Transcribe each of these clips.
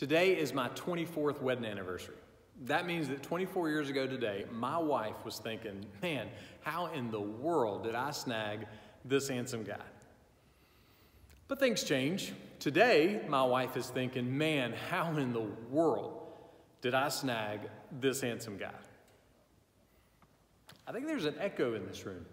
Today is my 24th wedding anniversary. That means that 24 years ago today, my wife was thinking, man, how in the world did I snag this handsome guy? But things change. Today, my wife is thinking, man, how in the world did I snag this handsome guy? I think there's an echo in this room.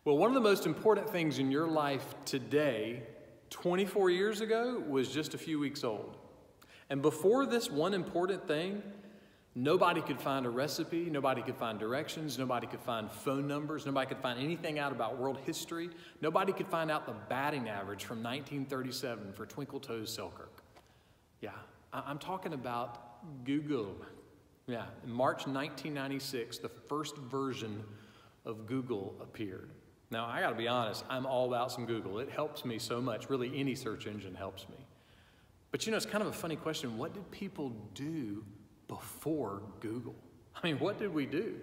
Well, one of the most important things in your life today, 24 years ago, was just a few weeks old. And before this one important thing, nobody could find a recipe, nobody could find directions, nobody could find phone numbers, nobody could find anything out about world history, nobody could find out the batting average from 1937 for Twinkle Toes Selkirk. Yeah, I'm talking about Google. Yeah, in March 1996, the first version of Google appeared. Now, I gotta be honest, I'm all about some Google. It helps me so much. Really, any search engine helps me. But you know, it's kind of a funny question. What did people do before Google? I mean, what did we do?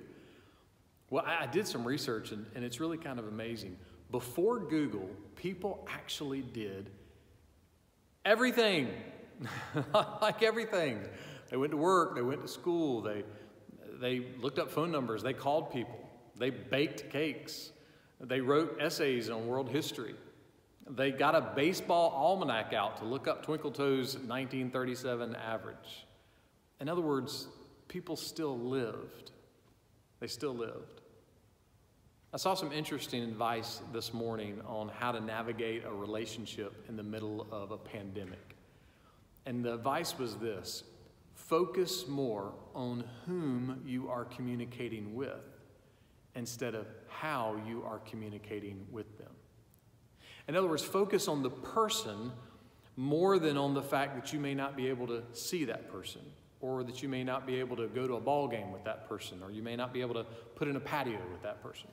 Well, I did some research, and it's really kind of amazing. Before Google, people actually did everything, like everything. They went to work, they went to school, they looked up phone numbers, they called people, they baked cakes, they wrote essays on world history. They got a baseball almanac out to look up Twinkle Toes' 1937 average. In other words, people still lived. They still lived. I saw some interesting advice this morning on how to navigate a relationship in the middle of a pandemic. And the advice was this: focus more on whom you are communicating with instead of how you are communicating with them. In other words, focus on the person more than on the fact that you may not be able to see that person, or that you may not be able to go to a ball game with that person, or you may not be able to put in a patio with that person.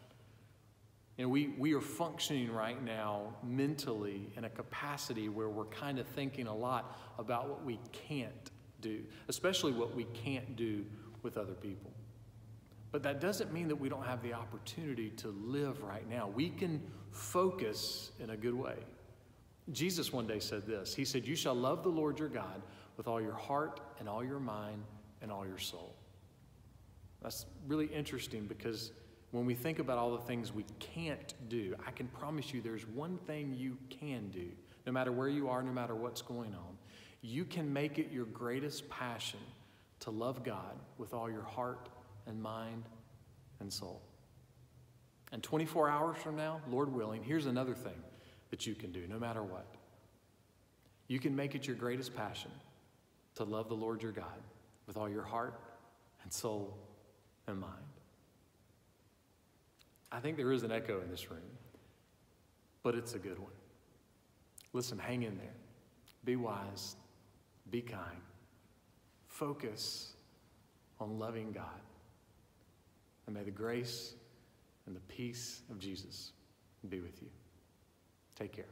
You know, we are functioning right now mentally in a capacity where we're kind of thinking a lot about what we can't do, especially what we can't do with other people. But that doesn't mean that we don't have the opportunity to live right now. We can focus in a good way. Jesus one day said this. He said, "You shall love the Lord your God with all your heart and all your mind and all your soul." That's really interesting, because when we think about all the things we can't do, I can promise you there's one thing you can do, no matter where you are, no matter what's going on. You can make it your greatest passion to love God with all your heart and mind and soul. And 24 hours from now, Lord willing, here's another thing that you can do no matter what. You can make it your greatest passion to love the Lord your God with all your heart and soul and mind. I think there is an echo in this room, but it's a good one. Listen, hang in there. Be wise. Be kind. Focus on loving God. And may the grace and the peace of Jesus be with you. Take care.